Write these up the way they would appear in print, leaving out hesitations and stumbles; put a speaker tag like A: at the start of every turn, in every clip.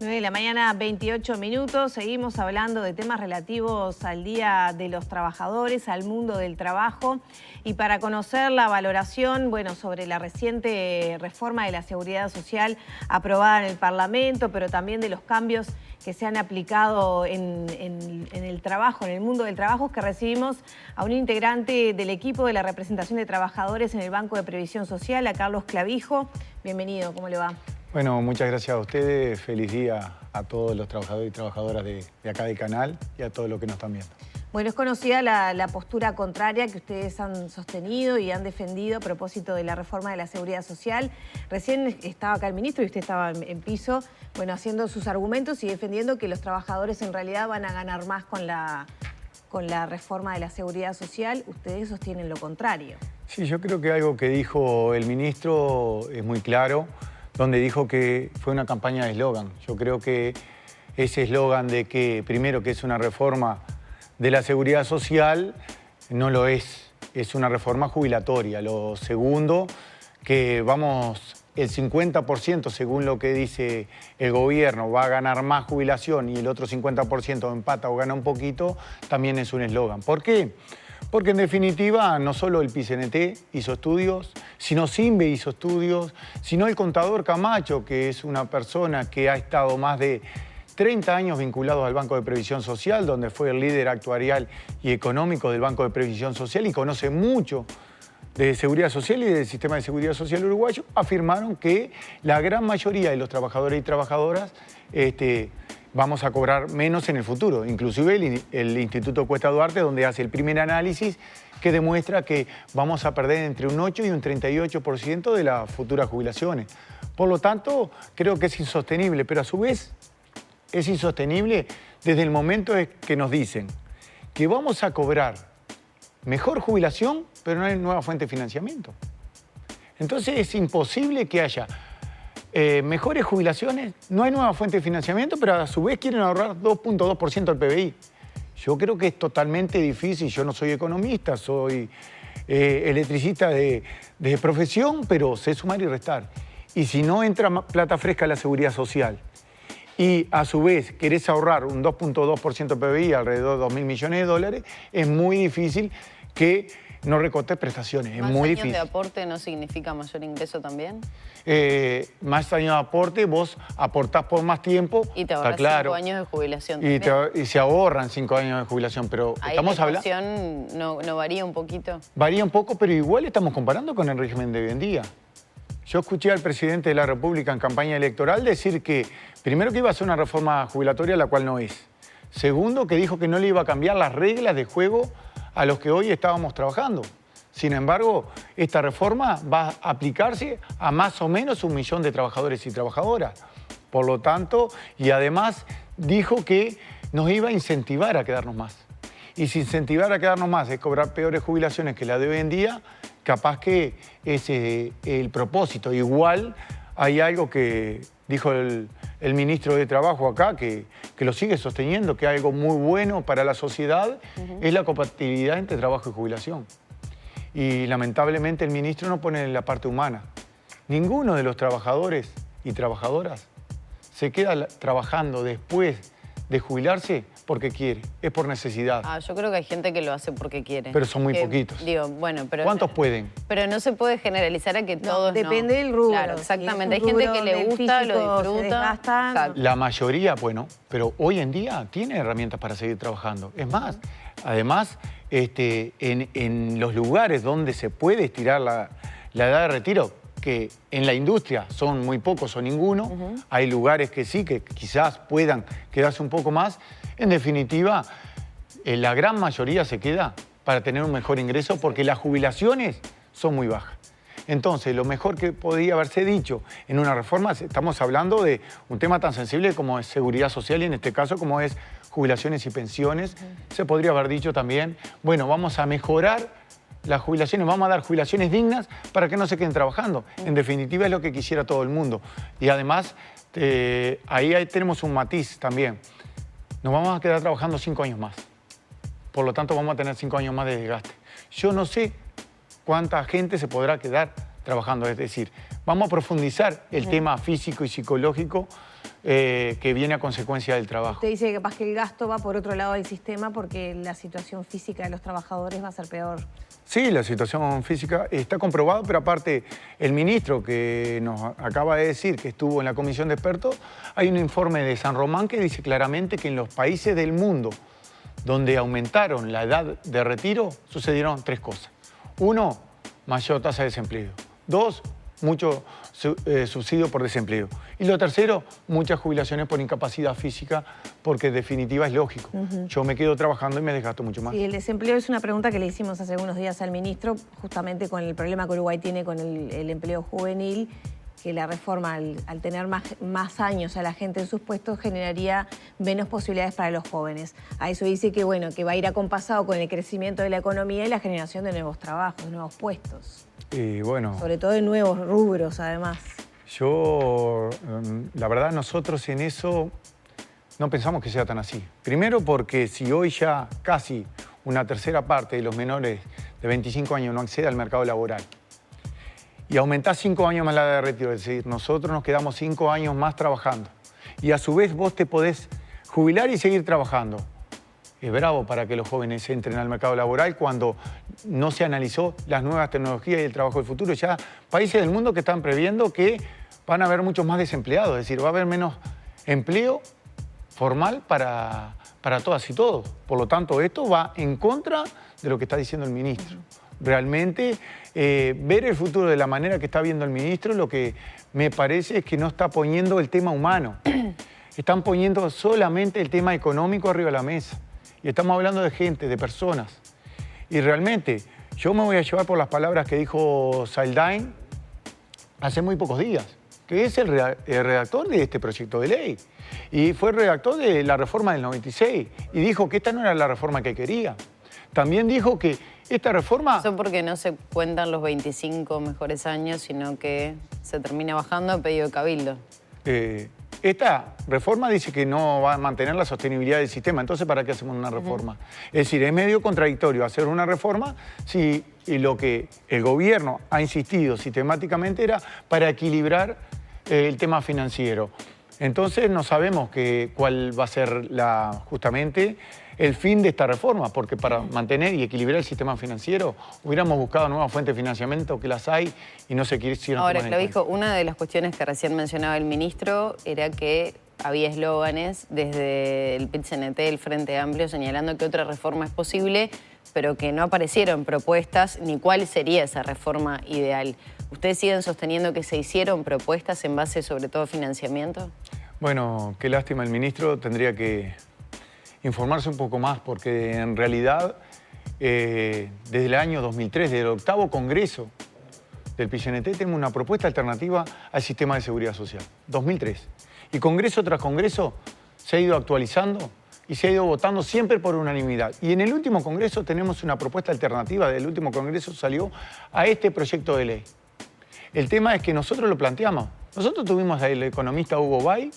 A: 9 de la mañana, 28 minutos. Seguimos hablando de temas relativos al Día de los Trabajadores, al mundo del trabajo. Y para conocer la valoración, sobre la reciente reforma de la Seguridad Social aprobada en el Parlamento, pero también de los cambios que se han aplicado en el trabajo, en el mundo del trabajo, que recibimos a un integrante del equipo de la representación de trabajadores en el Banco de Previsión Social, a Carlos Clavijo. Bienvenido, ¿cómo le va?
B: Bueno, muchas gracias a ustedes. Feliz día a todos los trabajadores y trabajadoras de acá del canal y a todos los que nos están viendo.
A: Bueno, es conocida la postura contraria que ustedes han sostenido y han defendido a propósito de la reforma de la Seguridad Social. Recién estaba acá el ministro y usted estaba en piso, haciendo sus argumentos y defendiendo que los trabajadores en realidad van a ganar más con la reforma de la Seguridad Social. Ustedes sostienen lo contrario.
B: Sí, yo creo que algo que dijo el ministro es muy claro, donde dijo que fue una campaña de eslogan. Yo creo que ese eslogan de que, primero, que es una reforma de la Seguridad Social, no lo es. Es una reforma jubilatoria. Lo segundo, que el 50%, según lo que dice el gobierno, va a ganar más jubilación y el otro 50% empata o gana un poquito, también es un eslogan. ¿Por qué? Porque en definitiva no solo el PIT-CNT hizo estudios, sino Simbe hizo estudios, sino el contador Camacho, que es una persona que ha estado más de 30 años vinculado al Banco de Previsión Social, donde fue el líder actuarial y económico del Banco de Previsión Social y conoce mucho de seguridad social y del sistema de seguridad social uruguayo, afirmaron que la gran mayoría de los trabajadores y trabajadoras vamos a cobrar menos en el futuro. Inclusive el Instituto Cuesta Duarte, donde hace el primer análisis, que demuestra que vamos a perder entre un 8 y un 38% de las futuras jubilaciones. Por lo tanto, creo que es insostenible, pero a su vez es insostenible desde el momento que nos dicen que vamos a cobrar mejor jubilación, pero no hay nueva fuente de financiamiento. Entonces es imposible que haya mejores jubilaciones, no hay nueva fuente de financiamiento, pero a su vez quieren ahorrar 2.2% del PBI. Yo creo que es totalmente difícil. Yo no soy economista, soy electricista de profesión, pero sé sumar y restar. Y si no entra plata fresca a la seguridad social y a su vez querés ahorrar un 2.2% del PBI, alrededor de $2.000 millones, es muy difícil que no recortes prestaciones, es muy difícil.
C: ¿Más años de aporte no significa mayor ingreso también?
B: Más años de aporte, vos aportás por más tiempo.
C: Y te ahorras 5 años de jubilación
B: y
C: también.
B: Y se ahorran 5 años de jubilación, pero
C: ahí
B: estamos hablando...
C: ¿La inflación no varía un poquito?
B: Varía un poco, pero igual estamos comparando con el régimen de hoy en día. Yo escuché al presidente de la República en campaña electoral decir que, primero, que iba a ser una reforma jubilatoria, la cual no es. Segundo, que dijo que no le iba a cambiar las reglas de juego a los que hoy estábamos trabajando. Sin embargo, esta reforma va a aplicarse a más o menos 1 millón de trabajadores y trabajadoras. Por lo tanto, y además dijo que nos iba a incentivar a quedarnos más. Y si incentivar a quedarnos más es cobrar peores jubilaciones que la de hoy en día, capaz que ese es el propósito. Igual hay algo que dijo el ministro de Trabajo acá, que lo sigue sosteniendo, que algo muy bueno para la sociedad es la compatibilidad entre trabajo y jubilación. Y lamentablemente el ministro no pone en la parte humana. Ninguno de los trabajadores y trabajadoras se queda trabajando después de jubilarse porque quiere, es por necesidad.
C: Yo creo que hay gente que lo hace porque quiere.
B: Pero son muy poquitos.
C: Pero
B: ¿cuántos pueden?
C: Pero no se puede generalizar a que todos
A: depende del rubro.
C: Claro, exactamente.
A: Si
C: hay gente que le gusta, lo
A: disfruta.
B: La mayoría, pero hoy en día tiene herramientas para seguir trabajando. Es más, además, en los lugares donde se puede estirar la edad de retiro, que en la industria son muy pocos o ninguno, hay lugares que sí, que quizás puedan quedarse un poco más. En definitiva, la gran mayoría se queda para tener un mejor ingreso porque las jubilaciones son muy bajas. Entonces, lo mejor que podría haberse dicho en una reforma, estamos hablando de un tema tan sensible como es seguridad social y en este caso como es jubilaciones y pensiones, se podría haber dicho también, bueno, vamos a mejorar las jubilaciones, vamos a dar jubilaciones dignas para que no se queden trabajando. En definitiva es lo que quisiera todo el mundo. Y además, ahí tenemos un matiz también. Nos vamos a quedar trabajando 5 años más. Por lo tanto, vamos a tener 5 años más de desgaste. Yo no sé cuánta gente se podrá quedar trabajando. Es decir, vamos a profundizar el tema físico y psicológico que viene a consecuencia del trabajo.
A: Usted dice que capaz que el gasto va por otro lado del sistema porque la situación física de los trabajadores va a ser peor.
B: Sí, la situación física está comprobada, pero aparte el ministro que nos acaba de decir que estuvo en la comisión de expertos, hay un informe de San Román que dice claramente que en los países del mundo donde aumentaron la edad de retiro, sucedieron 3 cosas. 1, mayor tasa de desempleo. 2, mucho subsidio por desempleo. Y lo tercero, muchas jubilaciones por incapacidad física, porque en definitiva es lógico. Yo me quedo trabajando y me desgasto mucho más.
A: Sí, el desempleo es una pregunta que le hicimos hace unos días al ministro, justamente con el problema que Uruguay tiene con el empleo juvenil, que la reforma, al tener más años a la gente en sus puestos, generaría menos posibilidades para los jóvenes. A eso dice que, bueno, que va a ir acompasado con el crecimiento de la economía y la generación de nuevos trabajos, nuevos puestos.
B: Y bueno,
A: Sobre todo de nuevos rubros, además.
B: yo, la verdad, nosotros en eso no pensamos que sea tan así. Primero porque si hoy ya casi una tercera parte de los menores de 25 años no accede al mercado laboral y aumentás 5 años más la edad de retiro, es decir, nosotros nos quedamos 5 años más trabajando y a su vez vos te podés jubilar y seguir trabajando. Es bravo para que los jóvenes entren al mercado laboral cuando no se analizó las nuevas tecnologías y el trabajo del futuro. Ya países del mundo que están previendo que van a haber muchos más desempleados, es decir, va a haber menos empleo formal para todas y todos. Por lo tanto, esto va en contra de lo que está diciendo el ministro. Realmente, ver el futuro de la manera que está viendo el ministro, lo que me parece es que no está poniendo el tema humano. Están poniendo solamente el tema económico arriba de la mesa. Y estamos hablando de gente, de personas. Y realmente, yo me voy a llevar por las palabras que dijo Saldain hace muy pocos días, que es el redactor de este proyecto de ley. Y fue el redactor de la reforma del 96. Y dijo que esta no era la reforma que quería. También dijo que esta reforma...
C: Eso porque no se cuentan los 25 mejores años, sino que se termina bajando a pedido de Cabildo.
B: Esta reforma dice que no va a mantener la sostenibilidad del sistema, entonces ¿para qué hacemos una reforma? Es decir, es medio contradictorio hacer una reforma si lo que el gobierno ha insistido sistemáticamente era para equilibrar el tema financiero. Entonces no sabemos cuál va a ser justamente el fin de esta reforma, porque para mantener y equilibrar el sistema financiero hubiéramos buscado nuevas fuentes de financiamiento, que las hay y no se quisieron
C: Ahora,
B: tomar en
C: Clavijo,
B: cuenta.
C: una de las cuestiones que recién mencionaba el ministro era que había eslóganes desde el PIT-CNT, el Frente Amplio, señalando que otra reforma es posible, pero que no aparecieron propuestas ni cuál sería esa reforma ideal. ¿Ustedes siguen sosteniendo que se hicieron propuestas en base sobre todo a financiamiento?
B: Bueno, qué lástima, el ministro tendría que informarse un poco más, porque en realidad desde el año 2003, desde el 8º Congreso del PIT-CNT, tenemos una propuesta alternativa al sistema de seguridad social, 2003. Y Congreso tras Congreso se ha ido actualizando y se ha ido votando siempre por unanimidad. Y en el último Congreso tenemos una propuesta alternativa, del último Congreso salió a este proyecto de ley. El tema es que nosotros lo planteamos. Nosotros tuvimos al economista Hugo Bay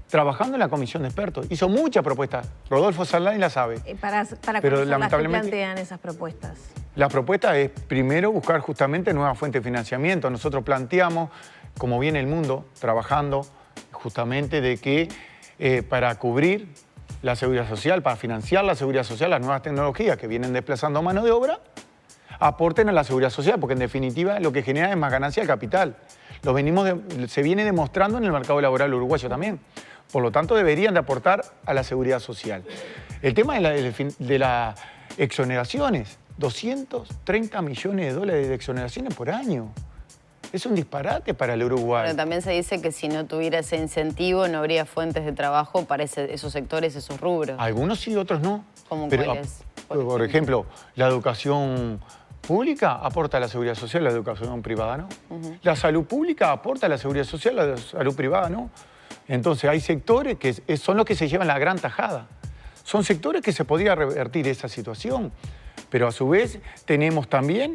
B: trabajando en la comisión de expertos. Hizo muchas propuestas. Rodolfo Saldain la sabe.
A: Para
B: Pero
A: conocer
B: lamentablemente,
A: ¿qué plantean esas propuestas?
B: La propuesta es, primero, buscar justamente nuevas fuentes de financiamiento. Nosotros planteamos, como viene el mundo, trabajando justamente de que para cubrir la seguridad social, para financiar la seguridad social, las nuevas tecnologías que vienen desplazando mano de obra, aporten a la seguridad social, porque en definitiva lo que genera es más ganancia de capital. Se viene demostrando en el mercado laboral uruguayo también. Por lo tanto, deberían de aportar a la seguridad social. El tema de las exoneraciones, 230 millones de dólares de exoneraciones por año. Es un disparate para el Uruguay.
C: Pero también se dice que si no tuviera ese incentivo no habría fuentes de trabajo para esos sectores, esos rubros.
B: Algunos sí, otros no.
C: ¿Cómo
B: Pero,
C: cuáles?
B: por ejemplo, la educación pública aporta a la seguridad social, la educación privada no. La salud pública aporta a la seguridad social, la salud privada no. Entonces hay sectores que son los que se llevan la gran tajada. Son sectores que se podría revertir esa situación. Pero a su vez tenemos también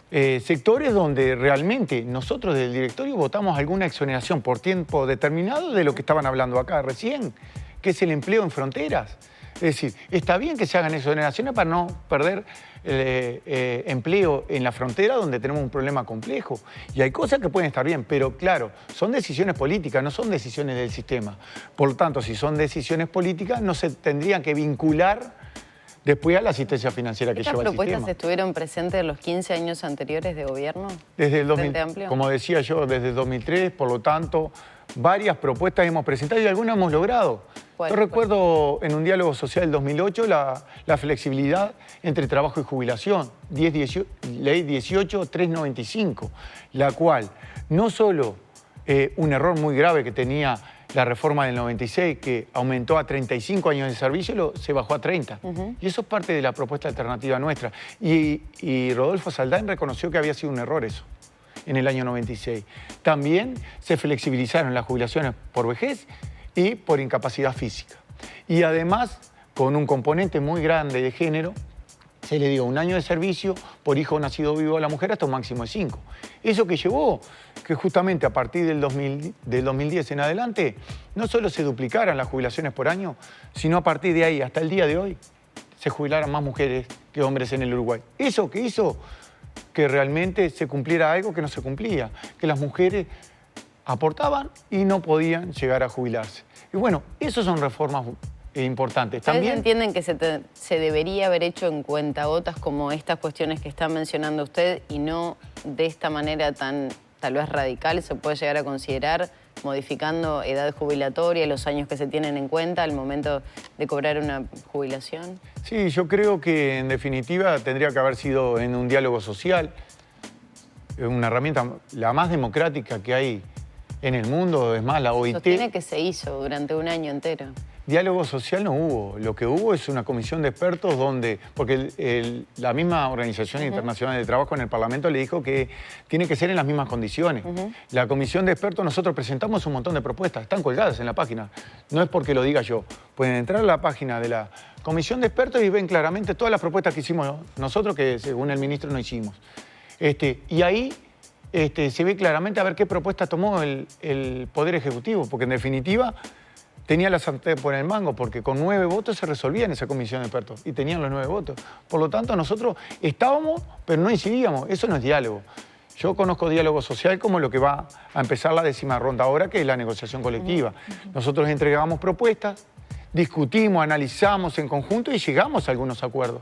B: sectores donde realmente nosotros del directorio votamos alguna exoneración por tiempo determinado de lo que estaban hablando acá recién, que es el empleo en fronteras. Es decir, está bien que se hagan exoneraciones para no perder empleo en la frontera donde tenemos un problema complejo. Y hay cosas que pueden estar bien, pero claro, son decisiones políticas, no son decisiones del sistema. Por lo tanto, si son decisiones políticas, no se tendrían que vincular después a la asistencia financiera que lleva el sistema.
C: ¿Estas propuestas estuvieron presentes en los 15 años anteriores de gobierno?
B: Desde el 2000, como decía yo, desde el 2003, por lo tanto, varias propuestas hemos presentado y algunas hemos logrado. Yo recuerdo en un diálogo social del 2008 la flexibilidad entre trabajo y jubilación, ley 18.395, la cual no solo un error muy grave que tenía la reforma del 96, que aumentó a 35 años de servicio, se bajó a 30. Y eso es parte de la propuesta alternativa nuestra. Y Rodolfo Saldain reconoció que había sido un error eso en el año 96. También se flexibilizaron las jubilaciones por vejez y por incapacidad física. Y además, con un componente muy grande de género, se le dio un año de servicio por hijo nacido vivo a la mujer hasta un máximo de 5. Eso que llevó que justamente a partir del 2010 en adelante no solo se duplicaran las jubilaciones por año, sino a partir de ahí hasta el día de hoy se jubilaran más mujeres que hombres en el Uruguay. Eso que hizo que realmente se cumpliera algo que no se cumplía, que las mujeres aportaban y no podían llegar a jubilarse. Y bueno, esas son reformas importantes.
C: ¿Ustedes
B: También
C: entienden que se debería haber hecho en cuentagotas como estas cuestiones que está mencionando usted y no de esta manera tan tal vez radical? ¿Se puede llegar a considerar modificando edad jubilatoria, los años que se tienen en cuenta al momento de cobrar una jubilación?
B: Sí, yo creo que en definitiva tendría que haber sido en un diálogo social, una herramienta la más democrática que hay en el mundo, es más, la OIT.
C: Sostiene que se hizo durante un año entero.
B: Diálogo social no hubo. Lo que hubo es una comisión de expertos donde, porque la misma Organización Internacional del Trabajo en el Parlamento le dijo que tiene que ser en las mismas condiciones. La comisión de expertos, nosotros presentamos un montón de propuestas, están colgadas en la página. No es porque lo diga yo. Pueden entrar a la página de la comisión de expertos y ven claramente todas las propuestas que hicimos nosotros, que según el ministro no hicimos. Y ahí se ve claramente a ver qué propuesta tomó el Poder Ejecutivo, porque en definitiva tenía la sartén por el mango, porque con 9 votos se resolvía en esa comisión de expertos y tenían los 9 votos. Por lo tanto, nosotros estábamos, pero no incidíamos. Eso no es diálogo. Yo conozco diálogo social como lo que va a empezar la 10ª ronda ahora, que es la negociación colectiva. Nosotros entregamos propuestas, discutimos, analizamos en conjunto y llegamos a algunos acuerdos.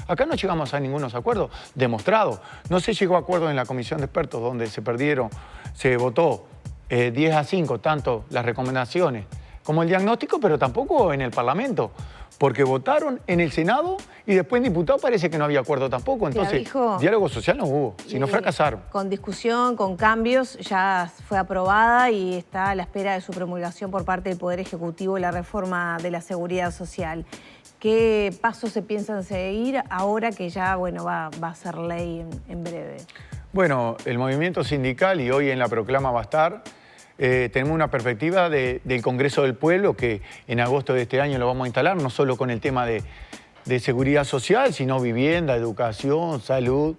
B: Acá no llegamos a ningunos acuerdos demostrados. No se llegó a acuerdos en la comisión de expertos donde se votó 10-5, tanto las recomendaciones como el diagnóstico, pero tampoco en el Parlamento, porque votaron en el Senado y después en diputados parece que no había acuerdo tampoco. Entonces, diálogo social no hubo, sino fracasaron.
A: Con discusión, con cambios, ya fue aprobada y está a la espera de su promulgación por parte del Poder Ejecutivo la reforma de la Seguridad Social. ¿Qué pasos se piensan seguir ahora que ya va a ser ley en breve?
B: Bueno, el movimiento sindical, y hoy en la proclama va a estar, tenemos una perspectiva del Congreso del Pueblo que en agosto de este año lo vamos a instalar, no solo con el tema de seguridad social, sino vivienda, educación, salud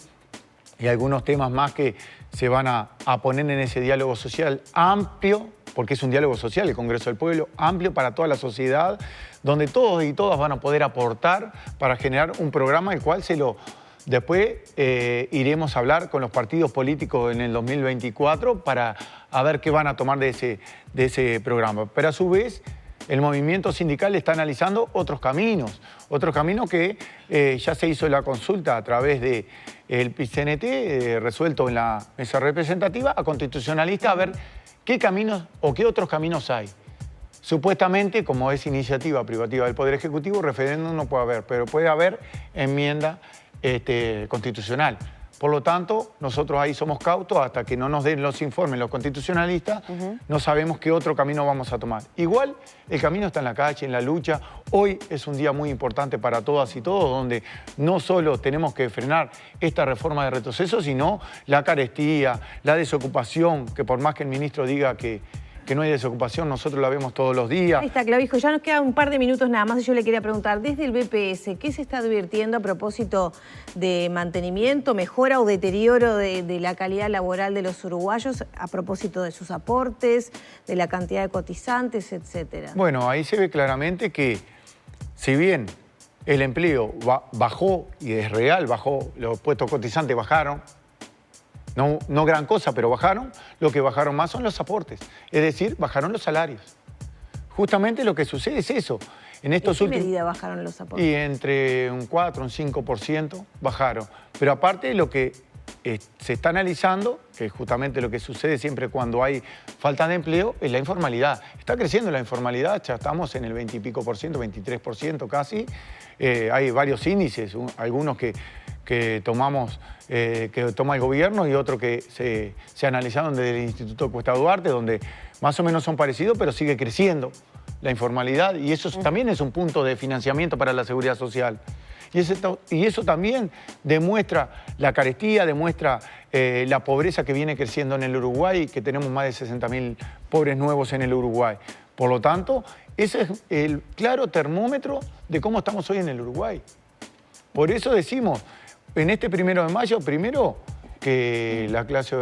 B: y algunos temas más que se van a poner en ese diálogo social amplio, porque es un diálogo social el Congreso del Pueblo, amplio para toda la sociedad, donde todos y todas van a poder aportar para generar un programa el cual después iremos a hablar con los partidos políticos en el 2024 para a ver qué van a tomar de ese programa. Pero a su vez, el movimiento sindical está analizando otros caminos que ya se hizo la consulta a través del PIT-CNT, resuelto en la mesa representativa, a constitucionalistas, a ver qué caminos o qué otros caminos hay. Supuestamente, como es iniciativa privativa del Poder Ejecutivo, referéndum no puede haber, pero puede haber enmienda constitucional. Por lo tanto, nosotros ahí somos cautos hasta que no nos den los informes los constitucionalistas, no sabemos qué otro camino vamos a tomar. Igual, el camino está en la calle, en la lucha. Hoy es un día muy importante para todas y todos, donde no solo tenemos que frenar esta reforma de retroceso, sino la carestía, la desocupación, que por más que el ministro diga que no hay desocupación, nosotros la vemos todos los días.
A: Ahí está, Clavijo, ya nos quedan un par de minutos nada más y yo le quería preguntar, desde el BPS, ¿qué se está advirtiendo a propósito de mantenimiento, mejora o deterioro de la calidad laboral de los uruguayos, a propósito de sus aportes, de la cantidad de cotizantes, etcétera?
B: Bueno, ahí se ve claramente que si bien el empleo bajó, y es real, bajó, los puestos cotizantes bajaron, no gran cosa, pero bajaron, lo que bajaron más son los aportes, es decir, bajaron los salarios. Justamente lo que sucede es eso. En estos
A: ¿En qué medida bajaron los aportes?
B: Y entre un 4, un 5% bajaron. Pero aparte lo que se está analizando, que es justamente lo que sucede siempre cuando hay falta de empleo, es la informalidad. Está creciendo la informalidad, ya estamos en el 20 y pico por ciento, 23% casi. Hay varios índices, algunos que toma el gobierno y otros que se analizaron desde el Instituto Cuesta Duarte, donde más o menos son parecidos, pero sigue creciendo la informalidad, y eso también es un punto de financiamiento para la seguridad social. Y eso también demuestra la carestía, demuestra la pobreza que viene creciendo en el Uruguay, que tenemos más de 60.000 pobres nuevos en el Uruguay. Por lo tanto, ese es el claro termómetro de cómo estamos hoy en el Uruguay. Por eso decimos, en este 1 de mayo, primero, que la clase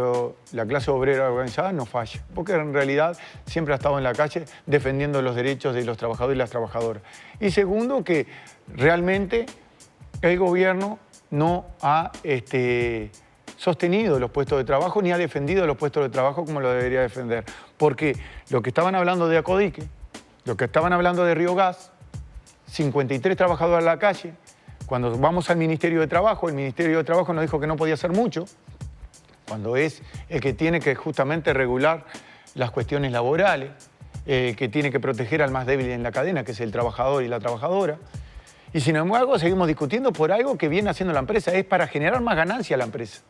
B: obrera organizada no falle, porque en realidad siempre ha estado en la calle defendiendo los derechos de los trabajadores y las trabajadoras. Y segundo, que realmente el gobierno no ha sostenido los puestos de trabajo ni ha defendido los puestos de trabajo como lo debería defender. Porque lo que estaban hablando de Acodique, lo que estaban hablando de Río Gas, 53 trabajadores a la calle. Cuando vamos al Ministerio de Trabajo, el Ministerio de Trabajo nos dijo que no podía hacer mucho, cuando es el que tiene que justamente regular las cuestiones laborales, que tiene que proteger al más débil en la cadena, que es el trabajador y la trabajadora. Y sin embargo seguimos discutiendo por algo que viene haciendo la empresa, es para generar más ganancia a la empresa.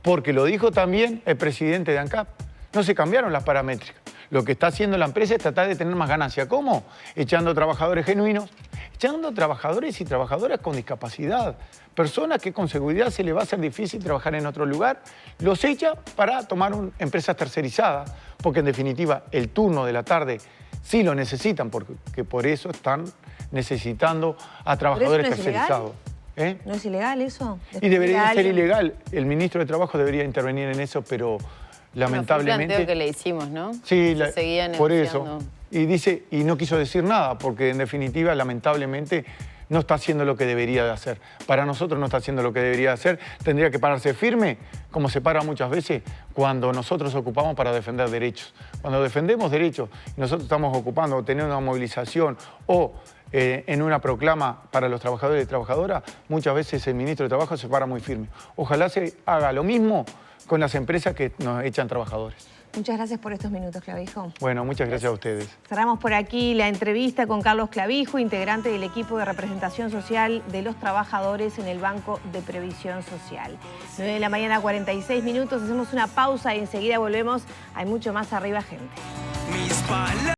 B: Porque lo dijo también el presidente de ANCAP, no se cambiaron las paramétricas. Lo que está haciendo la empresa es tratar de tener más ganancia. ¿Cómo? Echando trabajadores genuinos, echando trabajadores y trabajadoras con discapacidad, personas que con seguridad se les va a hacer difícil trabajar en otro lugar, los echa para tomar empresas tercerizadas, porque en definitiva el turno de la tarde sí lo necesitan, porque por eso están necesitando a trabajadores tercerizados.
A: ¿No es ilegal eso?
B: Y debería ser ilegal. El ministro de Trabajo debería intervenir en eso, pero lamentablemente...
C: Fue un planteo que le hicimos, ¿no?
B: Sí,
C: seguían
B: por eso. Y no quiso decir nada, porque en definitiva, lamentablemente, no está haciendo lo que debería de hacer. Para nosotros no está haciendo lo que debería de hacer. Tendría que pararse firme, como se para muchas veces cuando nosotros ocupamos para defender derechos. Cuando defendemos derechos y nosotros estamos ocupando, teniendo una movilización o en una proclama para los trabajadores y trabajadoras, muchas veces el ministro de Trabajo se para muy firme. Ojalá se haga lo mismo con las empresas que nos echan trabajadores.
A: Muchas gracias por estos minutos, Clavijo.
B: Bueno, muchas gracias a ustedes.
A: Cerramos por aquí la entrevista con Carlos Clavijo, integrante del equipo de representación social de los trabajadores en el Banco de Previsión Social. 9 de la mañana, 46 minutos. Hacemos una pausa y enseguida volvemos. Hay mucho más Arriba Gente.